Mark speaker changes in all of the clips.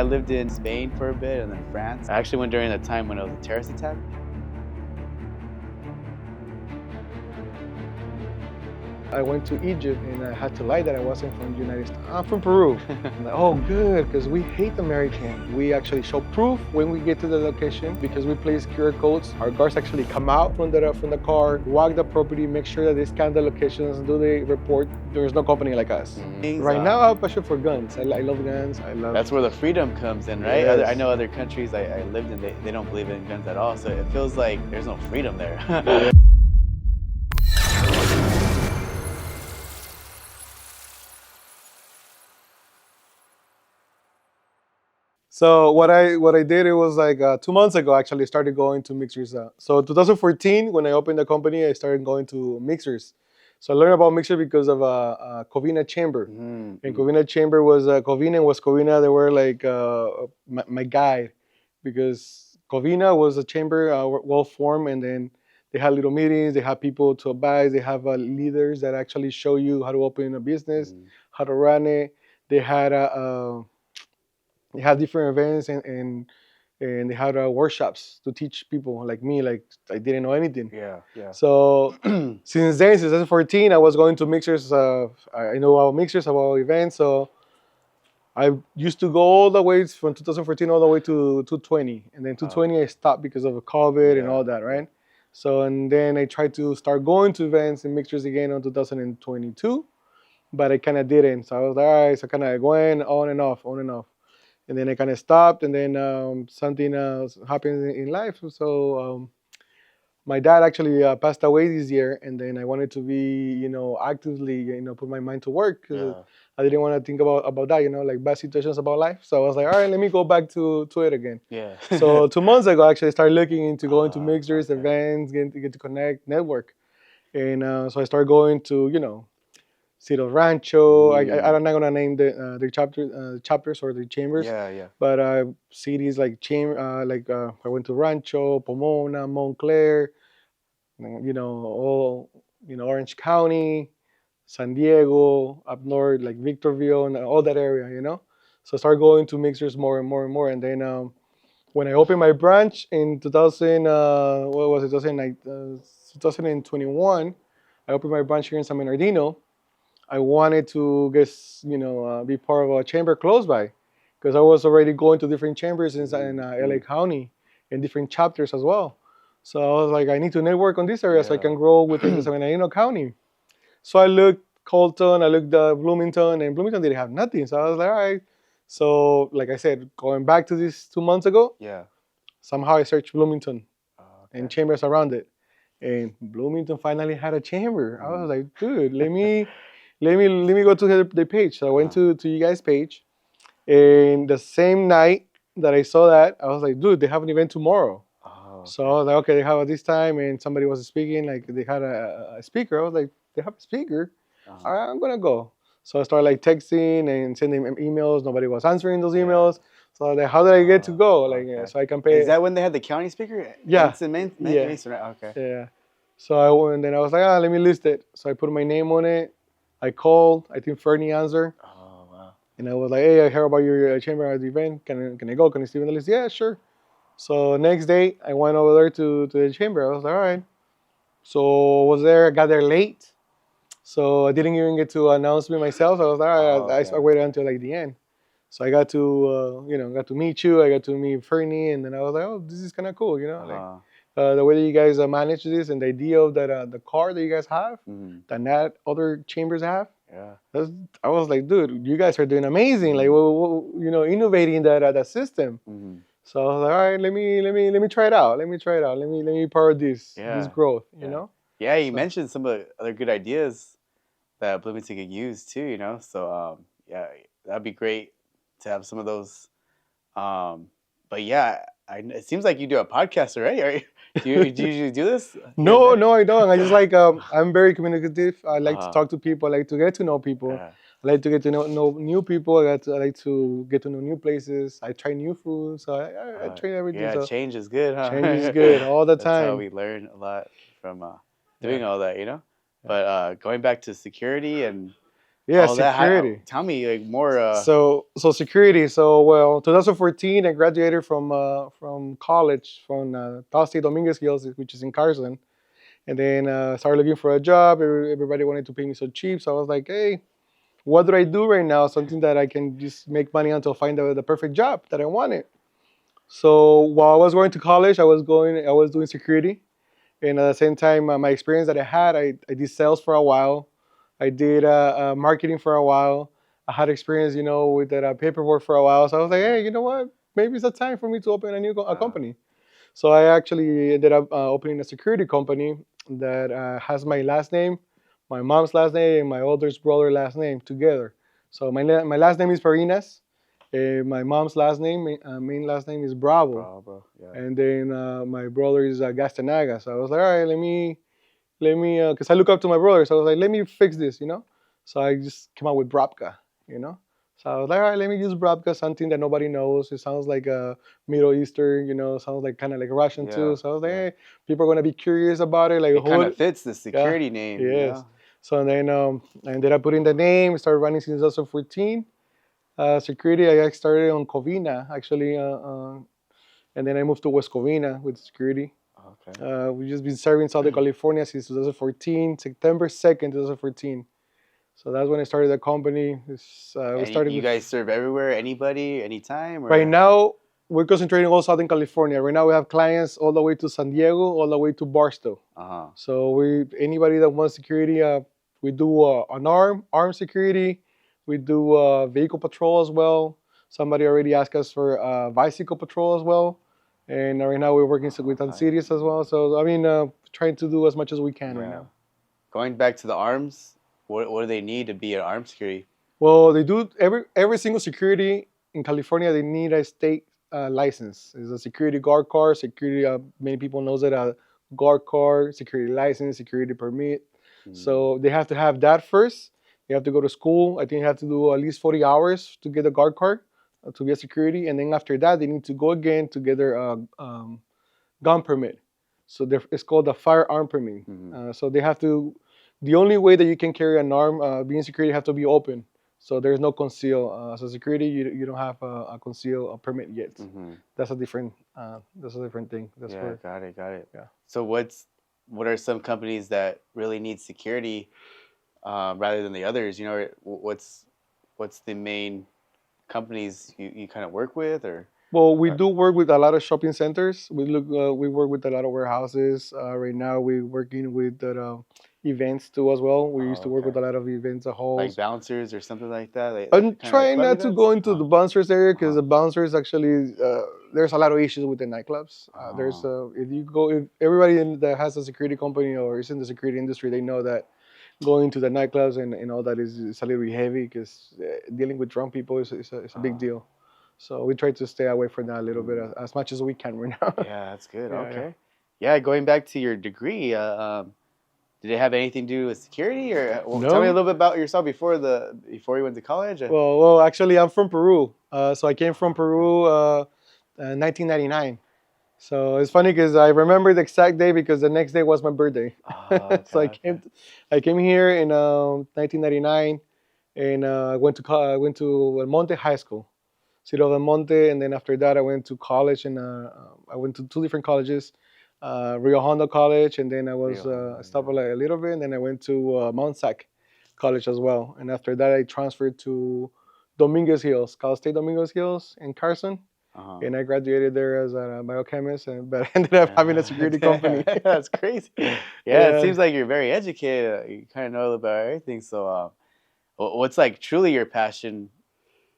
Speaker 1: I lived in Spain for a bit and then France. I actually went during the time when it was a terrorist attack.
Speaker 2: I went to Egypt and I had to lie that I wasn't from the United States. I'm from Peru. I'm like, oh, good, because we hate Americans. We actually show proof when we get to the location because we place QR codes. Our guards actually come out from the car, walk the property, make sure that they scan the locations, do the report. There's no company like us. Right now, I'm passionate for guns. I love guns.
Speaker 1: That's where the freedom comes in, right?
Speaker 2: Yes.
Speaker 1: I know other countries I lived in, they don't believe in guns at all, so it feels like there's no freedom there.
Speaker 2: Yeah. So what I did, it was like 2 months ago, actually started going to mixers. So 2014, when I opened the company, I started going to mixers. So I learned about mixer because of Covina chamber. And Covina chamber was Covina and West Covina. They were like my guide because Covina was a chamber well formed, and then they had little meetings. They had people to advise. They have leaders that actually show you how to open a business, how to run it. They had they had different events and they had workshops to teach people like me, like I didn't know anything.
Speaker 1: Yeah.
Speaker 2: So since then, since 2014, I was going to mixers. I know about mixers, about events. So I used to go all the way from 2014 all the way to 2020. And then 2020, I stopped because of COVID and all that, right? So, and then I tried to start going to events and mixers again in 2022, but I kind of didn't. So I was like, all right, so kind of went on and off. And then I kind of stopped, and then something else happened in life. So my dad actually passed away this year, and then I wanted to be, actively, put my mind to work because I didn't want to think about that, like bad situations about life. So I was like, all right, let me go back to it again.
Speaker 1: Yeah.
Speaker 2: So 2 months ago, actually, I started looking into going to mixers, events, get to connect, network, and so I started going to, Cito Rancho. I'm not gonna name the chapters or the chambers.
Speaker 1: Yeah.
Speaker 2: But cities like I went to Rancho, Pomona, Montclair, all Orange County, San Diego, up north like Victorville and all that area. So I started going to mixers more and more and more, and then when I opened my branch in 2000, what was it? 2021. I opened my branch here in San Bernardino. I wanted to be part of a chamber close by because I was already going to different chambers in LA County and different chapters as well. So I was like, I need to network on this area so I can grow within the San Bernardino County. So I looked Colton, I looked Bloomington, and Bloomington didn't have nothing. So I was like, all right. So like I said, going back to this 2 months ago, somehow I searched Bloomington and chambers around it. And Bloomington finally had a chamber. I was like, dude, let me go to the page. So I went to you guys' page, and the same night that I saw that, I was like, dude, they have an event tomorrow. So I was like, okay, they have it this time, and somebody was speaking, like they had a speaker. I was like, they have a speaker? All right, I'm gonna go. So I started like texting and sending emails. Nobody was answering those emails. So I was like, how did I get to go? So I can pay.
Speaker 1: Is that when they had the county speaker?
Speaker 2: Yeah.
Speaker 1: Okay.
Speaker 2: Yeah. So and then I was like, let me list it. So I put my name on it. I called. I think Fernie answered.
Speaker 1: Oh, wow.
Speaker 2: And I was like, hey, I heard about your chamber at the event. Can I go? Can I stay on the list? Yeah, sure. So next day, I went over there to the chamber. I was like, all right. So I was there. I got there late. So I didn't even get to announce me myself. I was like, all right. I waited until like the end. So I got to, got to meet you. I got to meet Fernie. And then I was like, oh, this is kind of cool, the way that you guys manage this and the idea of that the car that you guys have that not other chambers have. Yeah. I was like, dude, you guys are doing amazing. Like, innovating that system. So I was like, all right, let me try it out. Let me be part of this growth.
Speaker 1: Yeah, you mentioned some of the other good ideas that Bloomington could use too. So that'd be great to have some of those. But yeah, it seems like you do a podcast already. Do you usually do this?
Speaker 2: No, I don't. I just like I'm very communicative. I like to talk to people. I like to get to know people. I like to get to know new people. I like to get to know new places. I try new food. So I try everything.
Speaker 1: Yeah,
Speaker 2: so
Speaker 1: change is good, huh?
Speaker 2: Change is good all the time.
Speaker 1: That's how we learn a lot from doing all that, But going back to security and
Speaker 2: Yeah,
Speaker 1: Oh, that
Speaker 2: security.
Speaker 1: tell me like more.
Speaker 2: So security. So well, 2014, I graduated from college from Cal State Dominguez Hills, which is in Carson, and then started looking for a job. Everybody wanted to pay me so cheap, so I was like, hey, what do I do right now? Something that I can just make money until find the perfect job that I wanted. So while I was going to college, I was doing security, and at the same time, my experience that I had, I did sales for a while. I did marketing for a while. I had experience, with that paperwork for a while. So I was like, hey, you know what? Maybe it's a time for me to open a company. So I actually ended up opening a security company that has my last name, my mom's last name, and my oldest brother last name together. So my last name is Parinas. My mom's last name, main last name is Bravo,
Speaker 1: Bro, yeah.
Speaker 2: and then my brother is Gastanaga. So I was like, all right, let me, because I look up to my brother. So I was like, let me fix this. So I just came out with Brapga. So I was like, all right, let me use Brapga, something that nobody knows. It sounds like a Middle Eastern, sounds like kind of like Russian
Speaker 1: Yeah,
Speaker 2: too. So I was like,
Speaker 1: yeah.
Speaker 2: hey, people are gonna be curious about it. Like,
Speaker 1: It kind of
Speaker 2: who?
Speaker 1: fits the
Speaker 2: Yeah,
Speaker 1: security name, you
Speaker 2: yes.
Speaker 1: know.
Speaker 2: So then I ended up putting the name. Started running since 2014. Security, I started on Covina actually, and then I moved to West Covina with security.
Speaker 1: Okay.
Speaker 2: We've just been serving Southern California since 2014, September 2nd, 2014. So that's when I started the company. We
Speaker 1: And
Speaker 2: started
Speaker 1: you
Speaker 2: with,
Speaker 1: guys serve everywhere, anybody, anytime,
Speaker 2: right
Speaker 1: or
Speaker 2: now, we're concentrating on Southern California. Right now, we have clients all the way to San Diego, all the way to Barstow.
Speaker 1: uh-huh.
Speaker 2: So anybody that wants security, we do an arm security. We do vehicle patrol as well. Somebody already asked us for bicycle patrol as well. And right now we're working with
Speaker 1: Okay.
Speaker 2: cities as well. So I mean, trying to do as much as we can right
Speaker 1: Yeah.
Speaker 2: now.
Speaker 1: Going back to the arms, what do they need to be an armed security?
Speaker 2: Well, they do every single security in California. They need a state license. It's a security guard card. Security. Many people knows it. A guard card, security license, security permit.
Speaker 1: Mm.
Speaker 2: So they have to have that first. You have to go to school. I think you have to do at least 40 hours to get a guard card to get security, and then after that, they need to go again to get their gun permit. So it's called a firearm permit.
Speaker 1: Mhm.
Speaker 2: So they have to. The only way that you can carry an arm, being security, you have to be open. So there's no conceal. So security, you don't have a conceal permit yet.
Speaker 1: Mhm.
Speaker 2: That's a different thing. That's
Speaker 1: Yeah,
Speaker 2: where.
Speaker 1: got it, got it.
Speaker 2: Yeah.
Speaker 1: So what are some companies that really need security rather than the others? You know, what's the main companies you kind of work with, or
Speaker 2: Well, we do work with a lot of shopping centers. We work with a lot of warehouses. Right now, we're working with the events too as well. We used to
Speaker 1: oh,
Speaker 2: work with
Speaker 1: okay,
Speaker 2: a lot of events,
Speaker 1: like
Speaker 2: halls.
Speaker 1: bouncers or something like that, like
Speaker 2: I'm
Speaker 1: kind of like
Speaker 2: trying
Speaker 1: club
Speaker 2: not to
Speaker 1: events?
Speaker 2: go into the bouncers area because
Speaker 1: Uh-huh.
Speaker 2: the bouncers actually there's a lot of issues with the nightclubs. There's
Speaker 1: Oh,
Speaker 2: if everybody that has a security company or is in the security industry, they know that going to the nightclubs and all that is a little bit heavy because dealing with drunk people is a big
Speaker 1: uh,
Speaker 2: deal. So we try to stay away from that a little bit
Speaker 1: mm.
Speaker 2: as much as we can right now.
Speaker 1: Yeah, that's good.
Speaker 2: Yeah, yeah.
Speaker 1: Okay. Yeah, going back to your degree, did it have anything to do with security, or tell me a
Speaker 2: No.
Speaker 1: little bit about yourself before you went to college?
Speaker 2: Well, actually, I'm from Peru. So I came from
Speaker 1: Oh, okay.
Speaker 2: Peru 1999. So it's funny because I remember the exact day because the next day was my birthday.
Speaker 1: Oh, okay,
Speaker 2: So
Speaker 1: okay.
Speaker 2: I came here in 1999, and I went to El Monte High School, Ciro del Monte, and then after that I went to college, and I went to two different colleges, Rio Hondo College, and then
Speaker 1: Rio
Speaker 2: I
Speaker 1: Hondo,
Speaker 2: stopped like a little bit, and then I went to Mount Sac College as well, and after that I transferred to Dominguez Hills, Cal State Dominguez Hills in Carson,
Speaker 1: yeah. Uh-huh.
Speaker 2: and I graduated there as a biochemist, but I ended up having a security company.
Speaker 1: That's crazy. Yeah, it
Speaker 2: Yeah.
Speaker 1: seems like you're very educated. You kind of know about everything. So, what's like truly your passion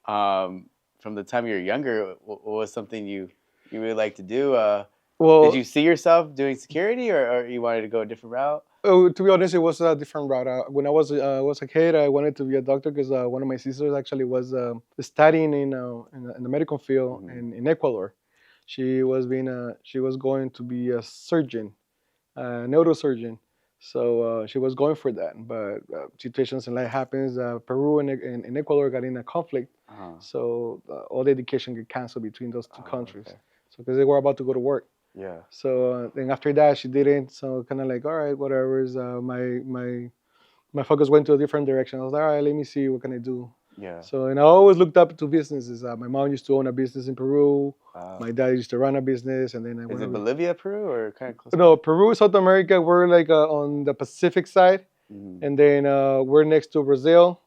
Speaker 1: from the time you were younger? What was something you really like to do? Did
Speaker 2: Well,
Speaker 1: you see yourself doing security, or you wanted to go a different route?
Speaker 2: oh, to be honest, it was a different route. When I was a kid, I wanted to be a doctor because one of my sisters actually was studying in the medical field
Speaker 1: Hmm.
Speaker 2: in Ecuador. She was going to be a surgeon, a neurosurgeon. So she was going for that, but situations in life happens. Peru and Ecuador got in a conflict,
Speaker 1: Uh-huh.
Speaker 2: so all the education got canceled between those two
Speaker 1: Oh,
Speaker 2: countries.
Speaker 1: okay.
Speaker 2: So because they were about to go to work.
Speaker 1: Yeah.
Speaker 2: So then after that, she didn't. So kind of like, all right, whatever. Is my my focus went to a different direction. I was like, all right, let me see what can I do.
Speaker 1: Yeah.
Speaker 2: So, and I always looked up to businesses. My mom used to own a business in Peru.
Speaker 1: Wow.
Speaker 2: My dad used to run a business, and then I
Speaker 1: Is
Speaker 2: went
Speaker 1: it
Speaker 2: over.
Speaker 1: Bolivia, Peru, or kind of close?
Speaker 2: No, Peru, South America. We're like on the Pacific side, and then we're next to Brazil,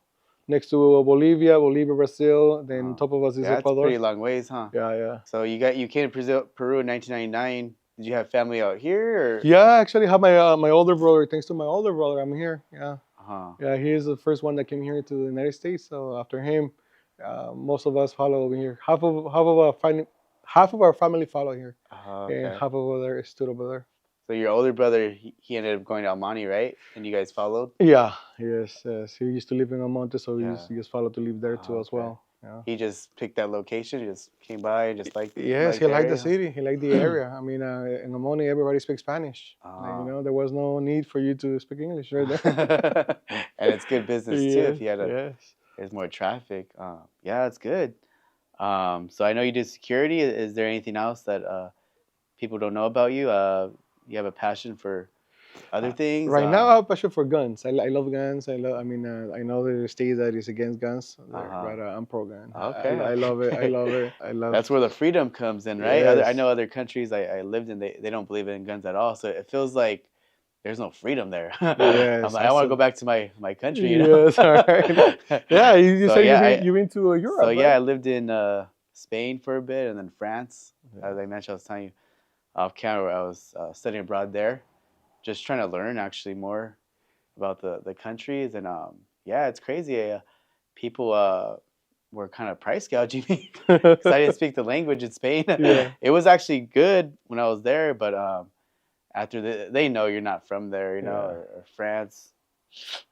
Speaker 2: next to Bolivia, Brazil. Then top of us is
Speaker 1: Yeah, that's
Speaker 2: Ecuador.
Speaker 1: pretty long ways, huh?
Speaker 2: Yeah.
Speaker 1: So you came to Peru in 1999. Did you have family out here, or?
Speaker 2: Yeah, I actually have my older brother. Thanks to my older brother, I'm here. Yeah. Yeah, he is the first one that came here to the United States. So after him, most of us follow over here. Half of our family follow here, and half over there is stood over there.
Speaker 1: So your older brother, he ended up going to Almani, right? And you guys followed?
Speaker 2: Yeah, yes. He used to live in Almonte, so he just followed to live there too as well. Yeah.
Speaker 1: He just picked that location. He just came by and just liked.
Speaker 2: Yes, he liked the city. He liked the area. I mean, in Almonte, everybody speaks Spanish. There was no need for you to speak English right there.
Speaker 1: And it's good business too. If you had there's more traffic. Yeah, it's good. So I know you did security. Is there anything else that people don't know about you? You have a passion for other things?
Speaker 2: Right now, I have a passion for guns. I love guns. I know there are states that is against guns, but I'm pro gun.
Speaker 1: Okay.
Speaker 2: I love it. I love it. I love.
Speaker 1: That's where the freedom comes in, right?
Speaker 2: Yes.
Speaker 1: I know other countries I lived in, they don't believe in guns at all. So it feels like there's no freedom there.
Speaker 2: Yes,
Speaker 1: I'm like, I want to go back to my country, you know?
Speaker 2: Yes, all right. Yeah, you said you went to Europe.
Speaker 1: So yeah,
Speaker 2: right?
Speaker 1: I lived in Spain for a bit, and then France. As I mentioned, I was telling you off camera, I was studying abroad there, just trying to learn actually more about the countries. And yeah, it's crazy. People were kind of price gouging me because I didn't speak the language in Spain.
Speaker 2: Yeah.
Speaker 1: It was actually good when I was there, but after they know you're not from there, you know, or France.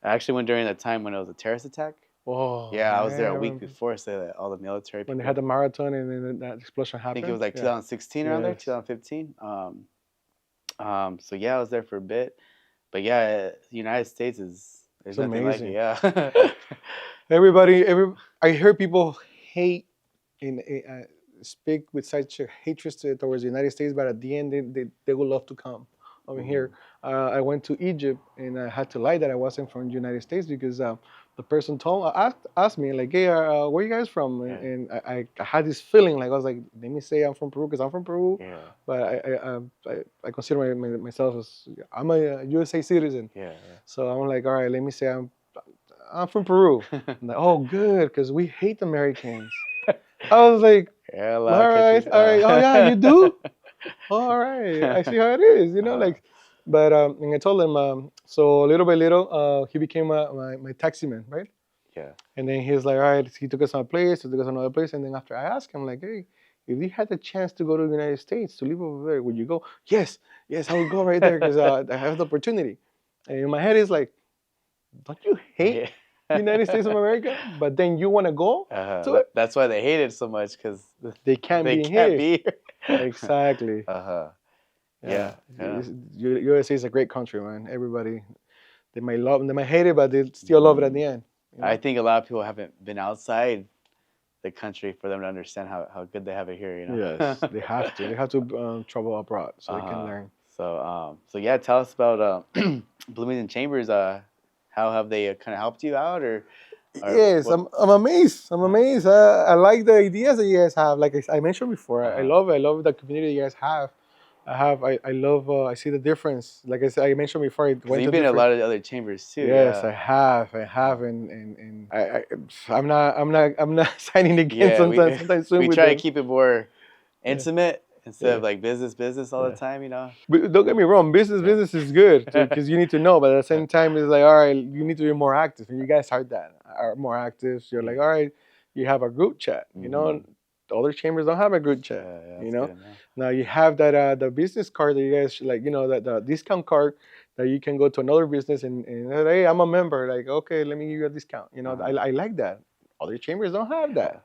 Speaker 1: I actually went during the time when it was a terrorist attack.
Speaker 2: Whoa.
Speaker 1: Yeah, I was there a week before, so all the military people.
Speaker 2: When they had the marathon and then that explosion happened.
Speaker 1: I think it was like 2016 around there, 2015. So yeah, I was there for a bit, but yeah, the United States there's nothing
Speaker 2: amazing.
Speaker 1: like it. Yeah.
Speaker 2: I hear people hate and speak with such a hatred towards the United States, but at the end they would love to come over here. I went to Egypt and I had to lie that I wasn't from the United States because the person asked me like, "Hey, where are you guys from?" And I had this feeling like I was like, "Let me say I'm from Peru because I'm from Peru."
Speaker 1: Yeah.
Speaker 2: But I consider myself as I'm a USA citizen.
Speaker 1: Yeah.
Speaker 2: So I'm like, all right, let me say I'm from Peru. I'm like, oh, good, because we hate Americans. I was like,
Speaker 1: Yeah,
Speaker 2: all right. Oh yeah, you do. All right, I see how it is. But and I told him, so little by little, he became my taxi man, right?
Speaker 1: Yeah.
Speaker 2: And then he's like, all right, he took us to a place, he took us to another place, and then after I asked him, like, hey, if you had the chance to go to the United States to live over there, would you go? Yes, I would go right there because I have the opportunity. And in my head, it's like, don't you hate the United States of America? But then you want to go to it?
Speaker 1: That's why they hate it so much because
Speaker 2: they can't be
Speaker 1: here.
Speaker 2: Exactly.
Speaker 1: Yeah.
Speaker 2: USA is a great country, man. Everybody, they might hate it, but they still love it at the end.
Speaker 1: You know? I think a lot of people haven't been outside the country for them to understand how good they have it here. You know.
Speaker 2: Yes, they have to. They have to travel abroad so they can learn.
Speaker 1: So yeah, tell us about Bloomington Chambers. How have they kind of helped you out, or
Speaker 2: yes, I'm amazed. I'm amazed. I like the ideas that you guys have. Like I mentioned before, I love the community you guys have. I love. I see the difference. Like I mentioned before,
Speaker 1: you've been in a lot of other chambers too.
Speaker 2: Yes, yeah. I have, and I'm not signing again sometimes soon.
Speaker 1: We try to keep it more intimate instead of like business all the time, you know.
Speaker 2: But don't get me wrong, business is good because you need to know, but at the same time, it's like, all right, you need to be more active, and you guys are more active. So you're like, all right, you have a group chat, you know. The other chambers don't have a group chat, you know. Good, now you have that the business card that you guys like, you know, that the discount card that you can go to another business and hey, I'm a member. Like, okay, let me give you a discount. You know, I like that. Other chambers don't have that.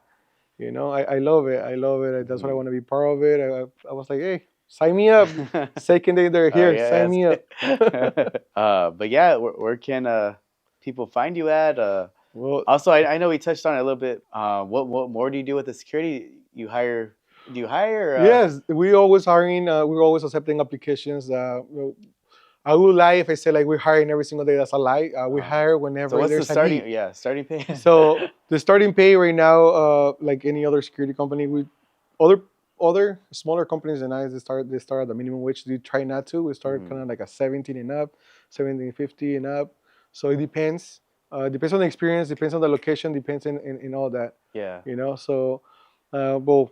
Speaker 2: You know, I love it. I love it. That's what I want to be part of it. I was like, hey, sign me up. Second day they're here, sign me up.
Speaker 1: But yeah, where can people find you at? Well, also, I know we touched on it a little bit. What more do you do with the security? Do you hire?
Speaker 2: Yes, we always hiring. We're always accepting applications. I would lie if I say like we're hiring every single day. That's a lie. We hire whenever
Speaker 1: So what's the
Speaker 2: there's a
Speaker 1: starting?
Speaker 2: need.
Speaker 1: Yeah, starting pay.
Speaker 2: So the starting pay right now, like any other security company, other smaller companies than us, they start at the minimum wage. We try not to. We start kind of like a 17 and up, 17.50 and up. So it depends. Depends on the experience. Depends on the location. Depends in all that.
Speaker 1: Yeah.
Speaker 2: You know. So, well,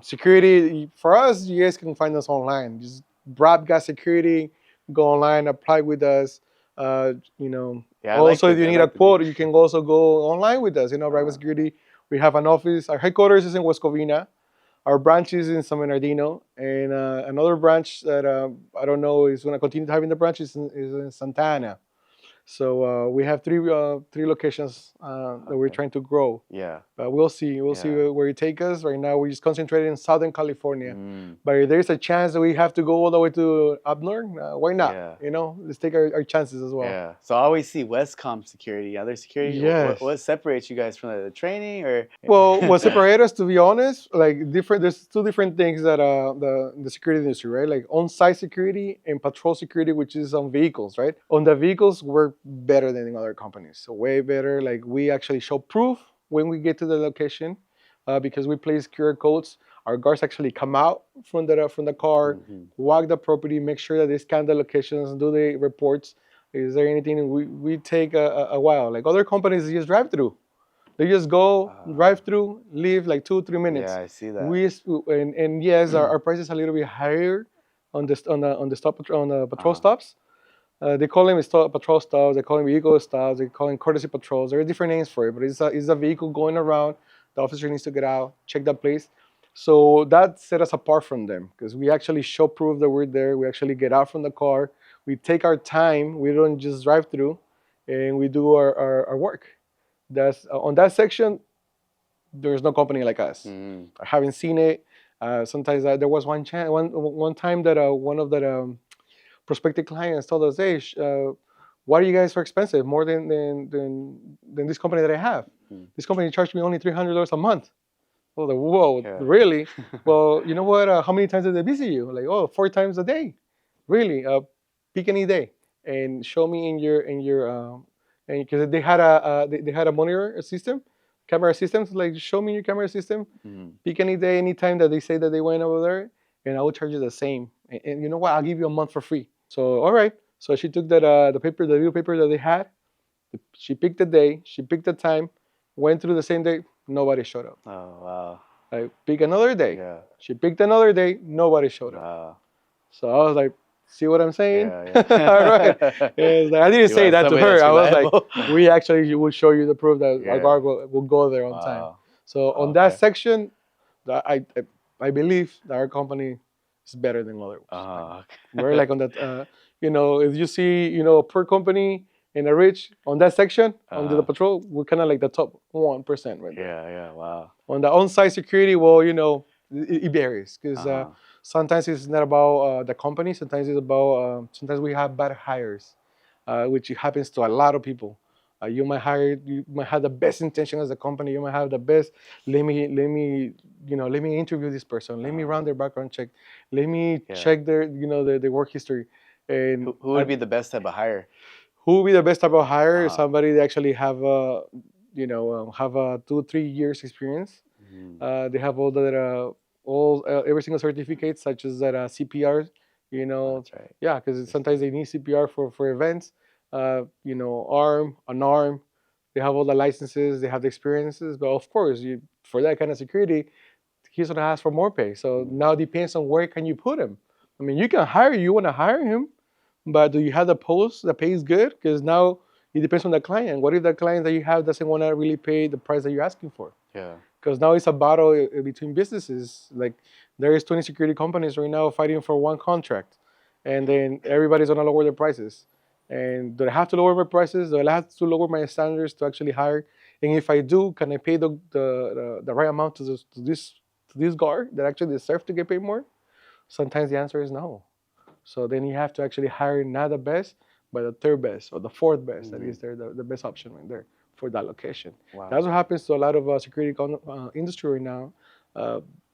Speaker 2: security for us, you guys can find us online. Just Brapga Security. Go online, apply with us.
Speaker 1: Yeah, I like
Speaker 2: Also, if
Speaker 1: this.
Speaker 2: you
Speaker 1: I
Speaker 2: need a
Speaker 1: like the
Speaker 2: quote,
Speaker 1: name.
Speaker 2: you can also go online with us. Brapga Security. We have an office. Our headquarters is in West Covina. Our branch is in San Bernardino, and another branch that I don't know is going to continue having the branch is in Santa Ana. So we have three locations that we're
Speaker 1: Okay.
Speaker 2: trying to grow.
Speaker 1: Yeah.
Speaker 2: But we'll see. We'll see
Speaker 1: Yeah.
Speaker 2: where it takes us. Right now, we're just concentrating in Southern California.
Speaker 1: Mm,
Speaker 2: But if there's a chance that we have to go all the way to up north, why not?
Speaker 1: yeah.
Speaker 2: Let's take our chances as well.
Speaker 1: Yeah. So I always see Westcom security, other security.
Speaker 2: Yes.
Speaker 1: What separates you guys from the training or?
Speaker 2: Well, what separates us, to be honest, like different. There's two different things that the security industry, right? Like on-site security and patrol security, which is on vehicles, right? On the vehicles, we're better than in other companies, so way better. Like we actually show proof when we get to the location, because we place QR codes. Our guards actually come out from the car, walk the property, make sure that they scan the locations, do the reports. Is there anything? We take a while. Like other companies, they just drive through. They just go, drive through, leave like 2-3 minutes.
Speaker 1: Yeah, I see that.
Speaker 2: And yes, our price is a little bit higher on the patrol stops. They call them patrol stops. They call them vehicle stops. They call them courtesy patrols. There are different names for it, but it's a vehicle going around. The officer needs to get out, check that place. So that set us apart from them because we actually show proof that we're there. We actually get out from the car. We take our time. We don't just drive through, and we do our work. That's on that section. There's no company like us. I haven't seen it. Sometimes there was one time that one of the prospective clients told us, "Hey, why are you guys so expensive? More than this company that I have. This company charged me only $300 a month." I was like, "Whoa,
Speaker 1: Yeah.
Speaker 2: really?" Well, you know what? How many times did they visit you? Like, oh, 4 times a day. Really? Pick any day and show me in your and because they had a monitor system, camera systems. Like, show me your camera system. Pick any day, any time that they say that they went over there, and I will charge you the same. And you know what? I'll give you a month for free. So all right. So she took the little paper that they had. She picked the day. She picked the time. Went through the same day. Nobody showed up.
Speaker 1: Oh wow.
Speaker 2: I pick another day.
Speaker 1: Yeah.
Speaker 2: She picked another day. Nobody showed up.
Speaker 1: Wow.
Speaker 2: So I was like, see what I'm saying?
Speaker 1: Yeah.
Speaker 2: All right. It's like, I didn't say that to her. I was like, we actually will show you the proof that our guard will go there on time. So on that section, I believe that our company is better than others.
Speaker 1: Okay.
Speaker 2: We're like on that, if you see, a poor company and a rich on that section, under the patrol, we're kind of like the top 1% right there.
Speaker 1: Yeah, wow.
Speaker 2: On the on-site security, well, it varies because sometimes it's not about the company. Sometimes it's about sometimes we have bad hires, which happens to a lot of people. You might have the best intention as a company. You might have the best. Let me interview this person. Let me run their background check. Let me check their work history. And
Speaker 1: who would be the best type of hire?
Speaker 2: Who would be the best type of hire? Somebody that actually have a 2-3 years experience. They have all that every single certificate, such as that CPR.
Speaker 1: That's right.
Speaker 2: Yeah, because sometimes they need CPR for events. Arm, unarmed. They have all the licenses. They have the experiences. But of course, for that kind of security, he's gonna ask for more pay. So now it depends on where can you put him. I mean, you can hire. You want to hire him, but do you have the post that pays good? Because now it depends on the client. What if the client that you have doesn't want to really pay the price that you're asking for?
Speaker 1: Yeah.
Speaker 2: Because now it's a battle between businesses. Like there is 20 security companies right now fighting for one contract, and then everybody's gonna lower their prices. And do I have to lower my prices? Do I have to lower my standards to actually hire? And if I do, can I pay the right amount to this guard that actually deserves to get paid more? Sometimes the answer is no. So then you have to actually hire not the best, but the third best or the fourth best. That is the best option right there for that location.
Speaker 1: Wow.
Speaker 2: That's what happens to a lot of security industry right now.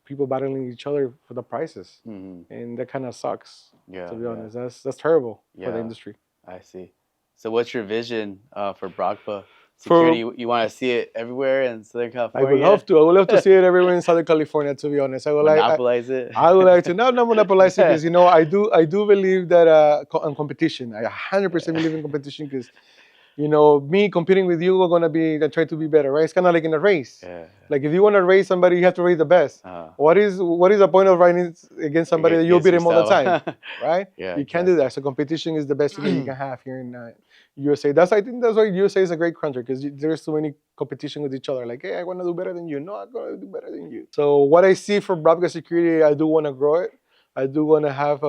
Speaker 2: People battling each other for the prices, and that kind of sucks.
Speaker 1: Yeah.
Speaker 2: To be honest, that's terrible for the
Speaker 1: Yeah.
Speaker 2: industry.
Speaker 1: I see. So what's your vision for Brapga
Speaker 2: For
Speaker 1: Security? You want to see it everywhere in Southern
Speaker 2: I would
Speaker 1: California?
Speaker 2: love to. I would love to see it everywhere in Southern California. To be honest, I would like.
Speaker 1: Monopolize it.
Speaker 2: I would like to not monopolize it because I do believe that on competition. I 100% believe in competition because me competing with you, we're gonna try to be better, right? It's kind of like in a race.
Speaker 1: Yeah.
Speaker 2: Like if you want to race somebody, you have to race the best. What is the point of riding against somebody that you'll beat him all the time, right?
Speaker 1: Yeah.
Speaker 2: You can't do that. So competition is the best thing that you can have here in USA. I think that's why USA is a great country because there's so many competition with each other. Like, hey, I want to do better than you. No, I'm gonna do better than you. So what I see for Brapga Security, I do want to grow it. I do want to have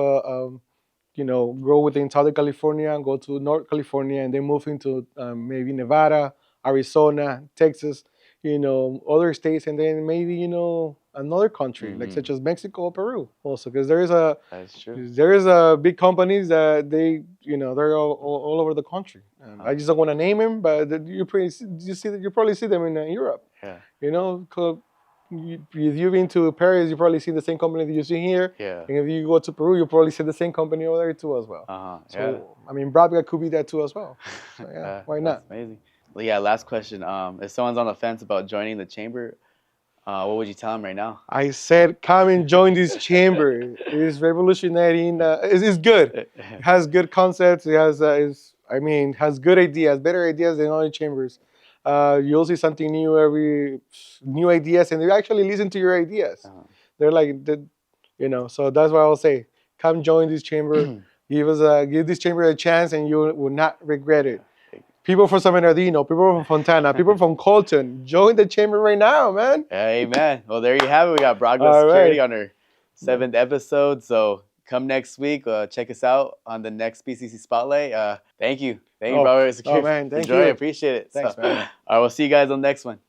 Speaker 2: grow within Southern California and go to North California and then move into maybe Nevada, Arizona, Texas, other states, and then maybe another country like such as Mexico or Peru also because
Speaker 1: That's true.
Speaker 2: there is a big companies that they're all over the country. I just don't want to name them, but you probably see them in Europe.
Speaker 1: Yeah.
Speaker 2: If you've been to Paris, you probably see the same company that you see here.
Speaker 1: Yeah.
Speaker 2: And if you go to Peru, you probably see the same company over there too as well. So I mean, Brapga could be that too as well. So yeah, why not?
Speaker 1: That's amazing. Well, yeah. Last question. If someone's on the fence about joining the chamber, what would you tell them right now?
Speaker 2: I said, come and join this chamber. It's revolutionary. It's good. It has good concepts. It has has good ideas, better ideas than other chambers. You'll see something new new ideas, and they actually listen to your ideas. They're like, so that's why I'll say, come join this chamber. Give this chamber a chance, and you will not regret it. People from San Bernardino, people from Fontana, people from Colton, join the chamber right now, man.
Speaker 1: Amen. Well, there you have it. We got Brapga Security on our 7th episode. So come next week. Check us out on the next BCC Spotlight. Thank you. Thank you, Brapga Security.
Speaker 2: Oh, man. Thank you.
Speaker 1: Enjoy it. Appreciate it.
Speaker 2: Thanks, man.
Speaker 1: All right, we'll see you guys on the next one.